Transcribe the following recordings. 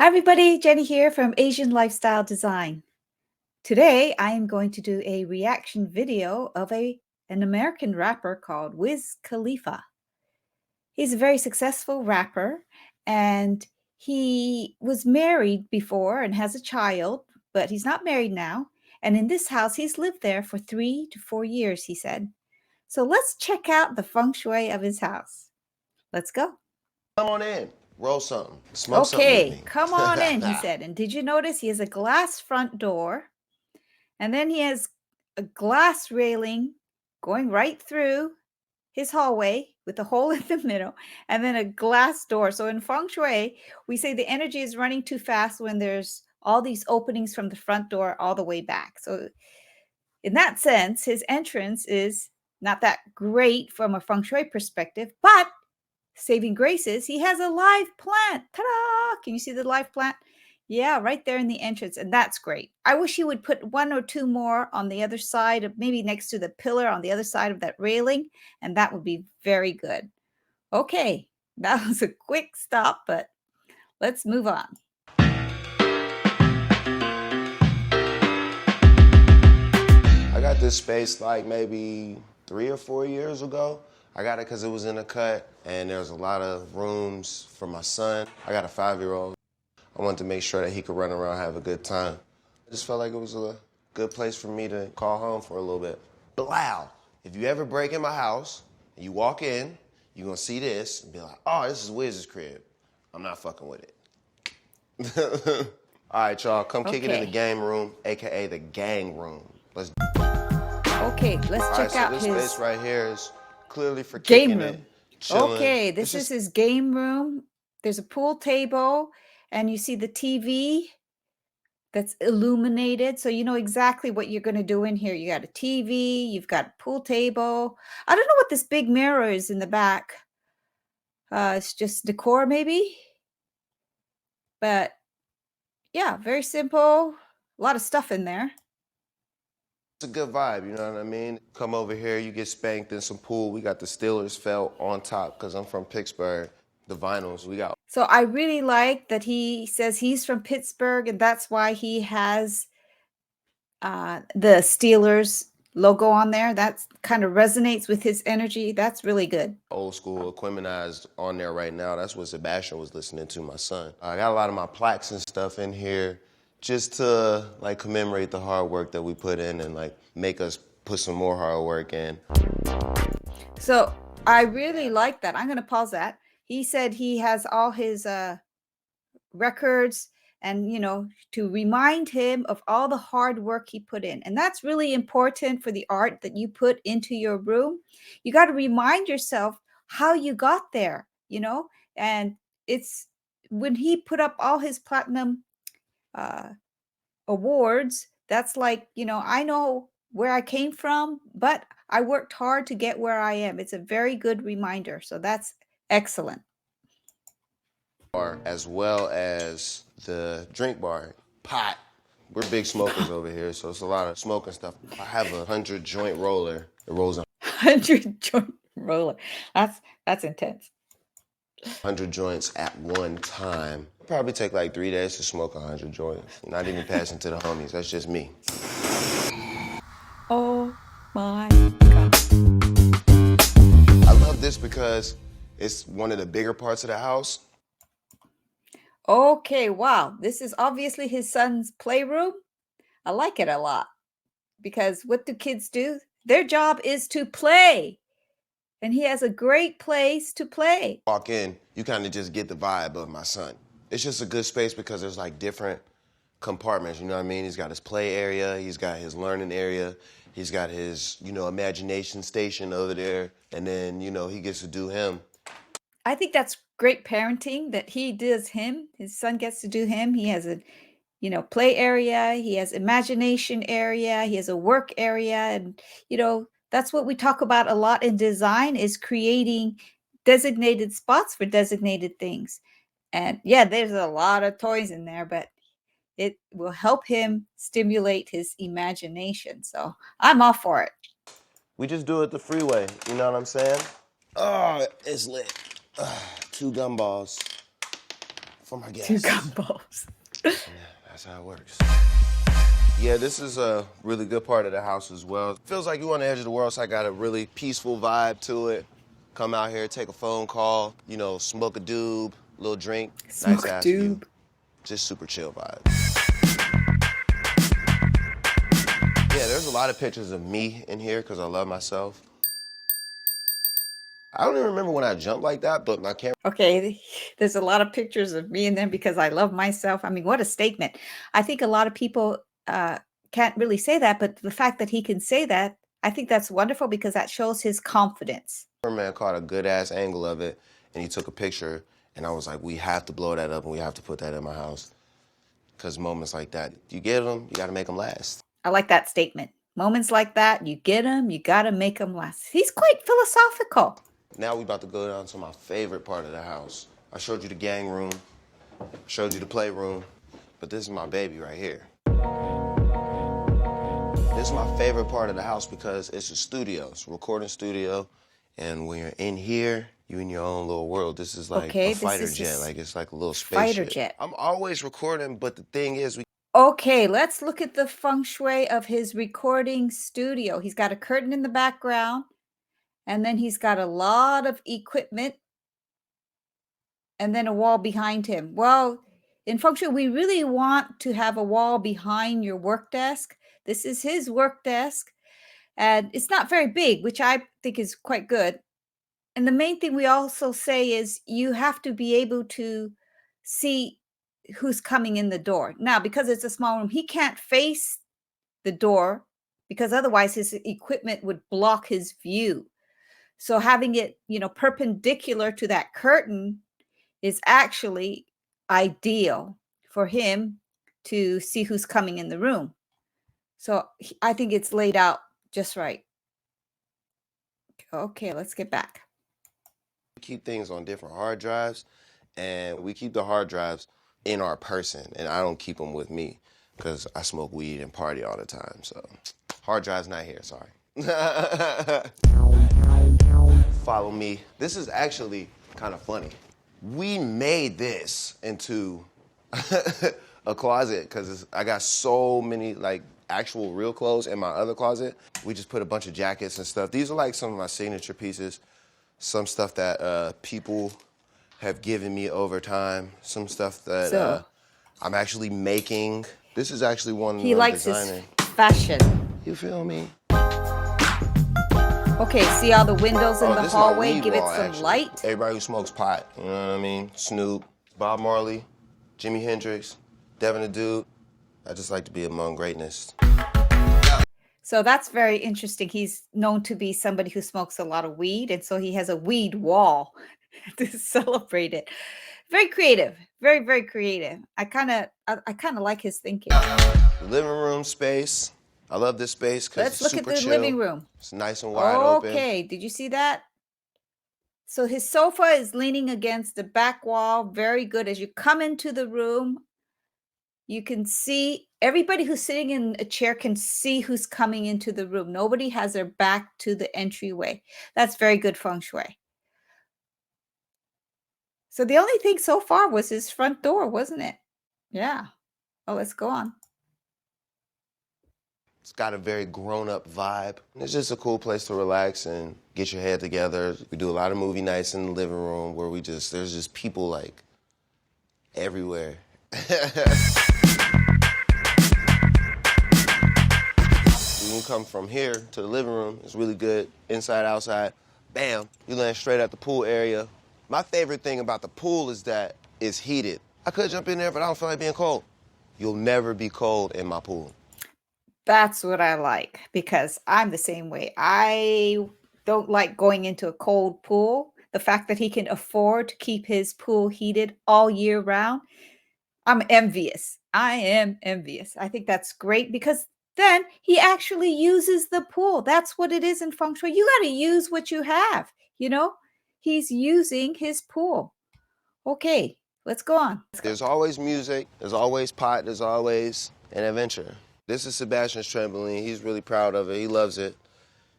Hi everybody, Jenny here from Asian Lifestyle Design. Today I am going to do a reaction video of an American rapper called Wiz Khalifa. He's a very successful rapper and he was married before and has a child, but he's not married now. And in this house, he's lived there for 3 to 4 years, he said. So let's check out the feng shui of his house. Let's go. Come on in, roll something, smoke something with Okay, me. come on in, he said. And did you notice he has a glass front door? And then he has a glass railing going right through his hallway with a hole in the middle, and then a glass door. So in feng shui, we say the energy is running too fast when there's all these openings from the front door all the way back. So in that sense, his entrance is not that great from a feng shui perspective, but saving graces, he has a live plant. Ta-da! Can you see the live plant? Yeah, right there in the entrance, and that's great. I wish he would put 1 or 2 more on the other side of, maybe next to the pillar on the other side of that railing, and that would be very good. Okay, that was a quick stop, but let's move on. I got this space like maybe 3 or 4 years ago. I got it because it was in a cut and there's a lot of rooms for my son. I got a 5-year-old. I wanted to make sure that he could run around and have a good time. I just felt like it was a good place for me to call home for a little bit. Blow! If you ever break in my house and you walk in, you're gonna see this and be like, oh, this is Wiz's crib. I'm not fucking with it. All right, y'all, come kick it in the game room, AKA the gang room. Let's. Okay, let's check out this his space right here is clearly for game kicking room. it, chilling. Okay, this is his game room. There's a pool table, and you see the TV that's illuminated, so you know exactly what you're going to do in here. You got a TV, you've got a pool table. I don't know what this big mirror is in the back. It's just decor maybe, but yeah, very simple. A lot of stuff in there. It's a good vibe, you know what I mean? Come over here, you get spanked in some pool. We got the Steelers felt on top because I'm from Pittsburgh. The vinyls we got. So I really like that he says he's from Pittsburgh, and that's why he has the Steelers logo on there. That kind of resonates with his energy. That's really good. Old school equipmentized on there right now. That's what Sebastian was listening to, my son. I got a lot of my plaques and stuff in here just to like commemorate the hard work that we put in and like make us put some more hard work in. So I really like that. I'm going to pause that. He said he has all his records and, you know, to remind him of all the hard work he put in. And that's really important for the art that you put into your room. You got to remind yourself how you got there, you know, and it's when he put up all his platinum awards, that's like, you know, I know where I came from, but I worked hard to get where I am. It's a very good reminder. So that's excellent. As well as the drink bar, pot. We're big smokers over here, so it's a lot of smoking stuff. I have a 100 joint roller. It rolls 100 joint roller. That's intense. 100 joints at one time. Probably take like 3 days to smoke 100 joints. Not even passing to the homies. That's just me. Oh my God. I love this because it's one of the bigger parts of the house. Okay, wow. This is obviously his son's playroom. I like it a lot because what do kids do? Their job is to play. And he has a great place to play. Walk in, you kind of just get the vibe of my son. It's just a good space because there's like different compartments, you know what I mean? He's got his play area, he's got his learning area, he's got his, you know, imagination station over there, and then, you know, he gets to do him. I think that's great parenting that he does him. His son gets to do him. He has a, you know, play area, he has imagination area, he has a work area, and, you know, that's what we talk about a lot in design is creating designated spots for designated things. And yeah, there's a lot of toys in there, but it will help him stimulate his imagination. So I'm all for it. We just do it the freeway, you know what I'm saying? Oh, it's lit. 2 gumballs. for my 2 guests. gumbos. Yeah, that's how it works. Yeah, this is a really good part of the house as well. Feels like you're on the edge of the world, so I got a really peaceful vibe to it. Come out here, take a phone call, you know, smoke a doob, little drink, Smoke nice a ass view. doob. Just super chill vibe. Yeah, there's a lot of pictures of me in here because I love myself. I don't even remember when I jumped like that, but my camera. Okay, there's a lot of pictures of me in them because I love myself. I mean, what a statement. I think a lot of people can't really say that, but the fact that he can say that, I think that's wonderful because that shows his confidence. Man caught a good ass angle of it, and he took a picture, and I was like, we have to blow that up, and we have to put that in my house. Because moments like that, you get them, you got to make them last. I like that statement. Moments like that, you get them, you got to make them last. He's quite philosophical. Now we about to go down to my favorite part of the house. I showed you the gang room, showed you the playroom, but this is my baby right here. This is my favorite part of the house because it's a studio, it's a recording studio, and when you're in here, you're in your own little world. This is like a fighter jet, like it's like a little fighter spaceship. jet. I'm always recording, but the thing is, Okay, let's look at the feng shui of his recording studio. He's got a curtain in the background, and then he's got a lot of equipment, and then a wall behind him. Well, in feng shui, we really want to have a wall behind your work desk. This is his work desk, and it's not very big, which I think is quite good. And the main thing we also say is you have to be able to see who's coming in the door. Now, because it's a small room, he can't face the door because otherwise his equipment would block his view. So having it, perpendicular to that curtain is actually ideal for him to see who's coming in the room. So I think it's laid out just right. Okay, let's get back. keep things on different hard drives, and we keep the hard drives in our person, and I don't keep them with me because I smoke weed and party all the time. So hard drive's not here, sorry. Follow me. This is actually kind of funny. We made this into a closet because I got so many like actual real clothes in my other closet. We just put a bunch of jackets and stuff. These are like some of my signature pieces. Some stuff that people have given me over time. Some stuff that I'm actually making. This is actually one he I'm likes designing. his fashion. You feel me? Okay, see all the windows in the this is my hallway? weed Give it wall, some actually. light. Everybody who smokes pot, you know what I mean? Snoop, Bob Marley, Jimi Hendrix, Devin the Dude. I just like to be among greatness. So that's very interesting. He's known to be somebody who smokes a lot of weed, and so he has a weed wall to celebrate it. Very creative, very, very creative. I kind of like his thinking. Living room space. I love this space because Let's it's look at super the chill. living room. It's nice and wide open. Okay, did you see that? So his sofa is leaning against the back wall. Very good. As you come into the room, you can see everybody who's sitting in a chair can see who's coming into the room. Nobody has their back to the entryway. That's very good feng shui. So the only thing so far was his front door, wasn't it? Yeah. Oh, let's go on. It's got a very grown-up vibe. It's just a cool place to relax and get your head together. We do a lot of movie nights in the living room where there's just people like everywhere. You can come from here to the living room. It's really good. Inside, outside. Bam. You land straight at the pool area. My favorite thing about the pool is that it's heated. I could jump in there, but I don't feel like being cold. You'll never be cold in my pool. That's what I like because I'm the same way. I don't like going into a cold pool. The fact that he can afford to keep his pool heated all year round, I'm envious. I am envious. I think that's great because then he actually uses the pool. That's what it is in feng shui. You got to use what you have, He's using his pool. Okay, let's go on. There's always music, there's always pot, there's always an adventure. This is Sebastian's trampoline. He's really proud of it. He loves it.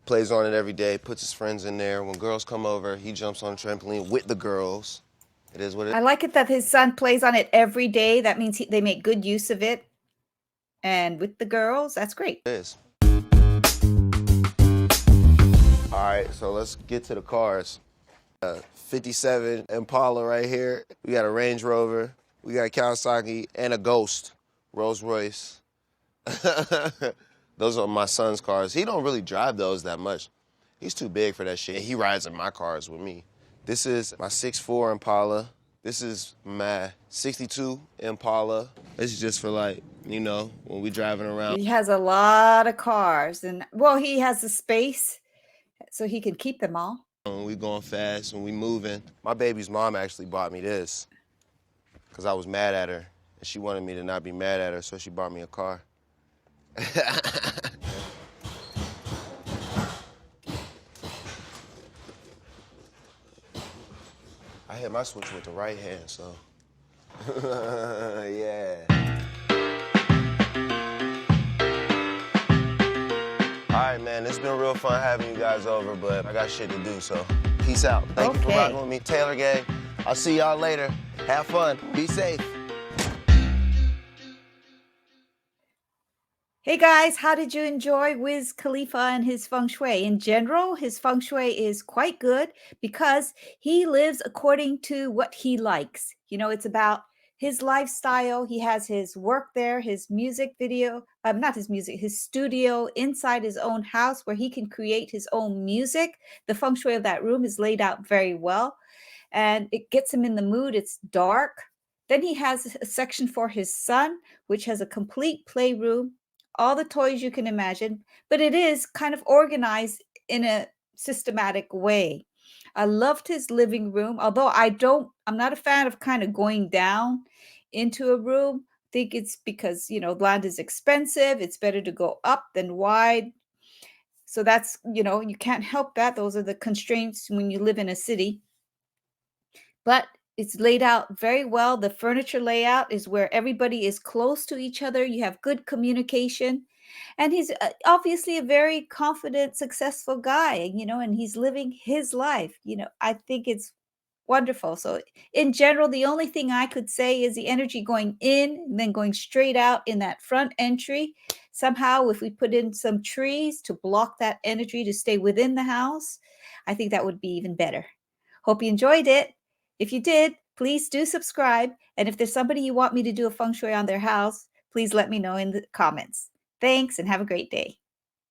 Plays on it every day, puts his friends in there. When girls come over, he jumps on the trampoline with the girls. It is what it I like it that his son plays on it every day. That means they make good use of it. And with the girls, that's great. is. All right, so let's get to the cars. 57 Impala right here. We got a Range Rover. We got a Kawasaki and a Ghost, Rolls Royce. Those are my son's cars. He don't really drive those that much. He's too big for that shit. He rides in my cars with me. This is my 6'4" Impala. This is my 62 Impala. This is just for like, you know, when we driving around. He has a lot of cars, and well, he has the space so he can keep them all. When we going fast, when we moving. My baby's mom actually bought me this because I was mad at her, and she wanted me to not be mad at her, so she bought me a car. I hit my switch with the right hand, so. Yeah. All right, man, it's been real fun having you guys over, but I got shit to do, so peace out. Thank you for rocking with me, Taylor Gang. I'll see y'all later. Have fun. Be safe. Hey guys, how did you enjoy Wiz Khalifa and his Feng Shui? In general, his Feng Shui is quite good because he lives according to what he likes. You know, it's about his lifestyle. He has his work there, his music video, not his music, his studio inside his own house where he can create his own music. The Feng Shui of that room is laid out very well and it gets him in the mood. It's dark. Then he has a section for his son, which has a complete playroom, all the toys you can imagine, but it is kind of organized in a systematic way. I loved his living room, although I'm not a fan of kind of going down into a room. I think it's because, you know, land is expensive. It's better to go up than wide. So that's, you know, you can't help that. Those are the constraints when you live in a city. But it's laid out very well. The furniture layout is where everybody is close to each other. You have good communication. And he's obviously a very confident, successful guy, you know, and he's living his life. You know, I think it's wonderful. So, in general, the only thing I could say is the energy going in and then going straight out in that front entry. Somehow, if we put in some trees to block that energy to stay within the house, I think that would be even better. Hope you enjoyed it. If you did, please do subscribe. And if there's somebody you want me to do a feng shui on their house, please let me know in the comments. Thanks and have a great day.